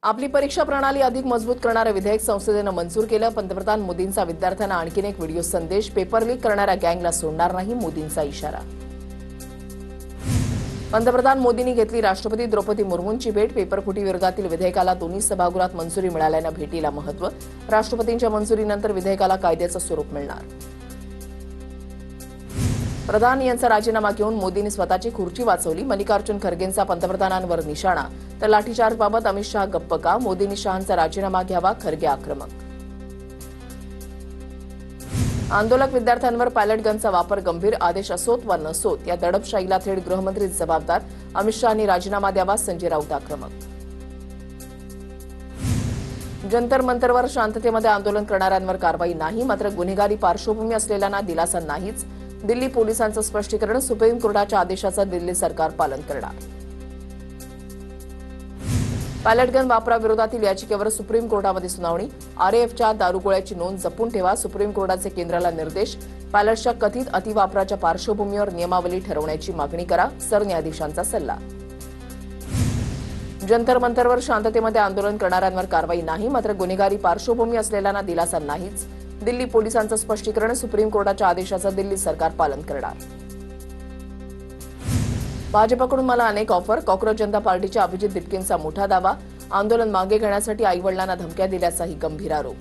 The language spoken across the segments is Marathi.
आपली परीक्षा प्रणाली अधिक मजबूत करणारे विधेयक संसदेनं मंजूर केलं। पंतप्रधान मोदींचा विद्यार्थ्यांना आणखीन एक व्हिडिओ संदेश। पेपर लीक करणाऱ्या गँगला सोडणार नाही, मोदींचा इशारा। पंतप्रधान मोदींनी घेतली राष्ट्रपती द्रौपदी मुर्मूंची भेट। पेपरफुटी विरोधातील विधेयकाला दोन्ही सभागृहात मंजुरी मिळाल्यानं भेटीला महत्त्व। राष्ट्रपतींच्या मंजुरीनंतर विधेयकाला कायद्याचं स्वरूप मिळणार। प्रधान यांचा राजीनामा घेऊन मोदींनी स्वतःची खुर्ची वाचवली। मल्लिकार्जुन खरगेंचा पंतप्रधानांवर निशाणा, तर लाठीचार्जबाबत अमित शहा गप्प का? मोदींनी शहांचा राजीनामा घ्यावा, खरगे आक्रमक। आंदोलक विद्यार्थ्यांवर पायलट गनचा वापर गंभीर, आदेश असोत वा नसोत या दडपशाहीला थेट गृहमंत्री जबाबदार। अमित शहांनी राजीनामा द्यावा, संजय राऊत आक्रमक। जंतर मंतरवर शांततेमध्ये आंदोलन करणाऱ्यांवर कारवाई नाही, मात्र गुन्हेगारी पार्श्वभूमी असलेल्यांना दिलासा नाहीच। दिल्ली पोलिसांचं स्पष्टीकरण, सुप्रीम कोर्टाच्या आदेशाचं दिल्ली सरकार पालन करणार। पायलट गन वापराविरोधातील याचिकेवर सुप्रीम कोर्टामध्ये सुनावणी। आरएफच्या दारुगोळ्याची नोंद जपून ठेवा, सुप्रीम कोर्टाचे केंद्राला निर्देश। पायलटच्या कथित अतिवापराच्या पार्श्वभूमीवर नियमावली ठरवण्याची मागणी करा, सरन्यायाधीशांचा सल्ला। जंतर मंतरवर शांततेमध्ये आंदोलन करणाऱ्यांवर कारवाई नाही, मात्र गुन्हेगारी पार्श्वभूमी असलेल्यांना दिलासा नाहीच। दिल्ली पोलिसांचं स्पष्टीकरण, सुप्रीम कोर्टाच्या आदेशाचं दिल्ली सरकार पालन करणार। भाजपकडून मला अनेक ऑफर, कॉक्रोच जनता पार्टीच्या अभिजित दिपकेंचा मोठा दावा। आंदोलन मागे घेण्यासाठी आईवडिलांना धमक्या दिल्याचाही गंभीर आरोप।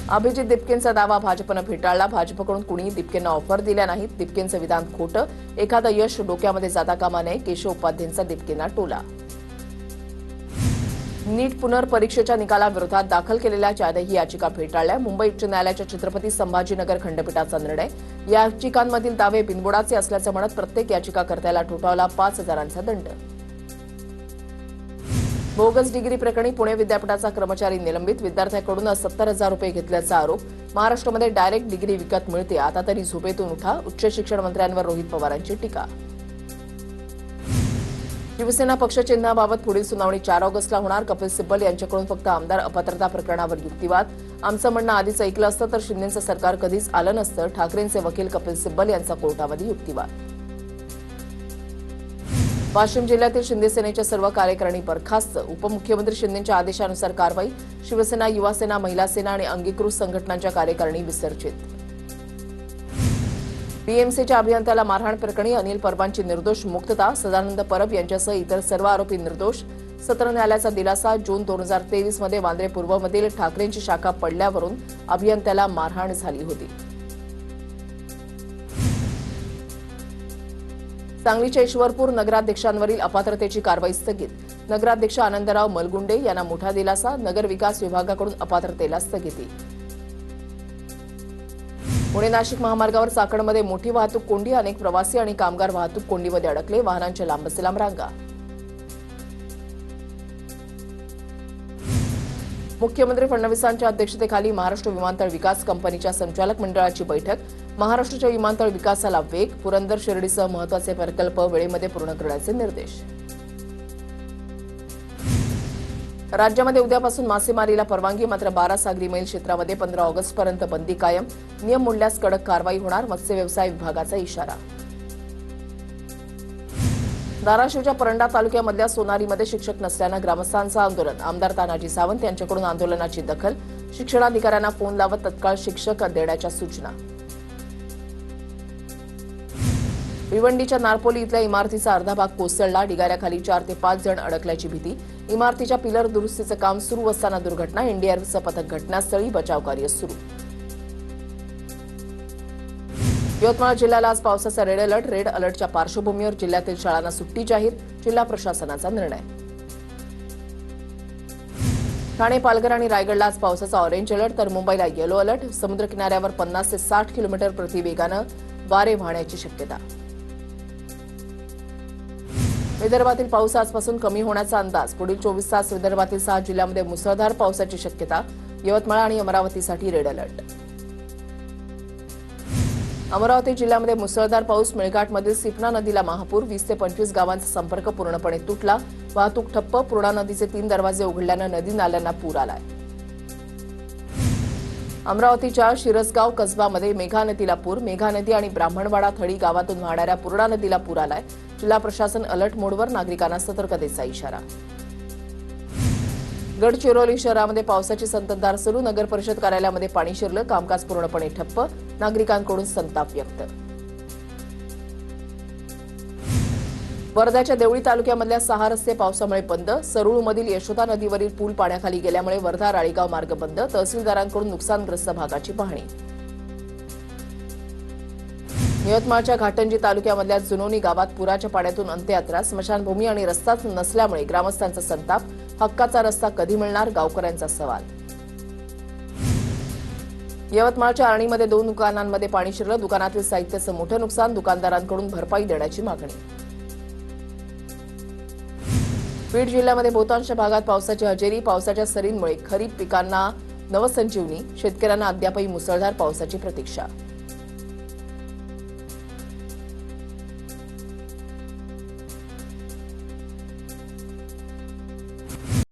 अभिजित दिपकेंचा दावा भाजपनं फेटाळला। भाजपकडून कुणीही दिपकेंना ऑफर दिल्या नाहीत। दिपकेंचं विधान खोटं, एखादं यश डोक्यामध्ये जाता कामा नये, केशव उपाध्यायांचा दिपकेंना टोला। नीट पुनर्परीक्षेच्या निकालाविरोधात दाखल केलेल्या 4 याचिका फेटाळल्या। मुंबई उच्च न्यायालयाच्या छत्रपती संभाजीनगर खंडपीठाचा निर्णय। याचिकांमधील दावे बिनबुडाचे असल्याचं म्हणत प्रत्येक याचिकाकर्त्याला ठोठावला 5,000चा दंड। बोगस डिग्री प्रकरणी पुणे विद्यापीठाचा कर्मचारी निलंबित। विद्यार्थ्याकडून 70,000 रुपये घेतल्याचा आरोप। महाराष्ट्रामध्ये डायरेक्ट डिग्री विकत मिळते, आता तरी झोपेतून उठा। उच्च शिक्षण मंत्र्यांवर रोहित पवारांची टीका। शिवसेना पक्षचिन्हाबाबत पुढील सुनावणी 4 ऑगस्टला होणार। कपिल सिब्बल यांच्याकडून फक्त आमदार अपात्रता प्रकरणावर युक्तिवाद। आमचं म्हणणं आधीच ऐकलं असतं तर शिंदेंचं सरकार कधीच आलं नसतं। ठाकरेंचे वकील कपिल सिब्बल यांचा कोर्टामध्ये युक्तिवाद। वाशिम जिल्ह्यातील शिंदे सेनेच्या सर्व कार्यकारिणी बरखास्त। उपमुख्यमंत्री शिंदेंच्या आदेशानुसार कारवाई। शिवसेना, युवा सेना, महिला सेना आणि अंगीकृत संघटनांच्या कार्यकारिणी विसर्जित। बीएमसीच्या अभियंत्याला मारहाण प्रकरणी अनिल परबांची निर्दोष मुक्तता। सदानंद परब यांच्यासह इतर सर्व आरोपी निर्दोष। सत्र न्यायालयाचा दिलासा। जून 2023 मध्ये वांद्रे पूर्वमधील ठाकरेंची शाखा पडल्यावरून अभियंत्याला मारहाण झाली होती। सांगलीच्या ईश्वरपूर नगराध्यक्षांवरील अपात्रतेची कारवाई स्थगित। नगराध्यक्ष आनंदराव मलगुंडे यांना मोठा दिलासा। नगर विकास विभागाकडून अपात्रतेला स्थगिती। पुणे नाशिक महामार्गावर चाकणमध्ये मोठी वाहतूक कोंडी। अनेक प्रवासी आणि कामगार वाहतूक कोंडीमध्ये अडकले। वाहनांच्या लांबच रांगा। मुख्यमंत्री फडणवीसांच्या अध्यक्षतेखाली महाराष्ट्र विमानतळ विकास कंपनीच्या संचालक मंडळाची बैठक। महाराष्ट्राच्या विमानतळ विकासाला वेग। पुरंदर शिर्डीसह महत्त्वाचे प्रकल्प वेळेमध्ये पूर्ण करण्याचे निर्देश। राज्यामध्ये उद्यापासून मासेमारीला परवानगी, मात्र 12 सागरी मैल क्षेत्रामध्ये 15 ऑगस्टपर्यंत बंदी कायम। नियम मोडल्यास कडक कारवाई होणार, मत्स्य व्यवसाय विभागाचा इशारा। धाराशिवच्या परंडा तालुक्यामधल्या सोनारीमध्ये शिक्षक नसल्यानं ग्रामस्थांचं आंदोलन। आमदार तानाजी सावंत यांच्याकडून आंदोलनाची दखल। शिक्षणाधिकाऱ्यांना फोन लावत तत्काळ शिक्षक देण्याच्या सूचना। भिवंडीच्या नारपोली इथल्या इमारतीचा अर्धा भाग कोसळला। ढिगाऱ्याखाली 4 ते 5 जण अडकल्याची भीती। इमारतीच्या पिलर दुरुस्तीचं काम सुरू असताना दुर्घटना। एनडीआरएफचं पथक घटनास्थळी, बचावकार्य सुरू। यवतमाळ जिल्ह्याला आज पावसाचा रेड अलर्ट। रेड अलर्टच्या पार्श्वभूमीवर जिल्ह्यातील शाळांना सुट्टी जाहीर। जिल्हा प्रशासनाचा निर्णय। ठाणे, पालघर आणि रायगडला आज पावसाचा ऑरेंज अलर्ट, तर मुंबईला येलो अलर्ट। समुद्र किनाऱ्यावर 50 ते 60 किलोमीटर प्रति वेगानं वारे वाहण्याची शक्यता। विदर्भातील पाऊस आजपासून कमी होण्याचा अंदाज। पुढील 24 तास विदर्भातील 6 जिल्ह्यांमध्ये मुसळधार पावसाची शक्यता। यवतमाळ आणि अमरावतीसाठी रेड अलर्ट। अमरावती जिल्ह्यामध्ये मुसळधार पाऊस। मेळघाटमधील सिपना नदीला महापूर। 20 ते 25 गावांचा संपर्क पूर्णपणे तुटला। वाहतूक ठप्प। पूर्णा नदीचे 3 दरवाजे उघडल्यानं नदी नाल्यांना पूर आलाय। अमरावतीच्या शिरसगाव कसबामध्ये मेघा नदीला पूर. मेघा नदी आणि ब्राह्मणवाडा थडी गावातून वाहणाऱ्या पूर्णा नदीला पूर आलाय. जिल्हा प्रशासन अलर्ट मोडवर, नागरिकांना सतर्कतेचा इशारा. गडचिरोली शहरामध्ये पावसाची संततधार सुरू. नगर परिषद कार्यालयामध्ये पाणी शिरलं. कामकाज पूर्णपणे ठप्प. नागरिकांकडून संताप व्यक्त. वर्ध्याच्या देवळी तालुक्यामधल्या 6 रस्ते पावसामुळे बंद. सरुळमधील यशोदा नदीवरील पूल पाण्याखाली गेल्यामुळे वर्धा राळेगाव मार्ग बंद. तहसीलदारांकडून नुकसानग्रस्त भागाची पाहणी. यवतमाळच्या घाटंजी तालुक्यामधल्या जुनोनी गावात पुराच्या पाण्यातून अंत्ययात्रा. स्मशानभूमी आणि रस्ताच नसल्यामुळे ग्रामस्थांचा संताप. हक्काचा रस्ता कधी मिळणार, गावकऱ्यांचा सवाल. यवतमाळच्या आर्णीमध्ये 2 दुकानांमध्ये पाणी शिरलं. दुकानातील साहित्याचं मोठं नुकसान. दुकानदारांकडून भरपाई देण्याची मागणी. बीड जिल्ह्यामध्ये बहुतांश भागात पावसाची हजेरी. पावसाच्या सरींमुळे खरीप पिकांना नवसंजीवनी. शेतकऱ्यांना अद्यापही मुसळधार पावसाची प्रतीक्षा.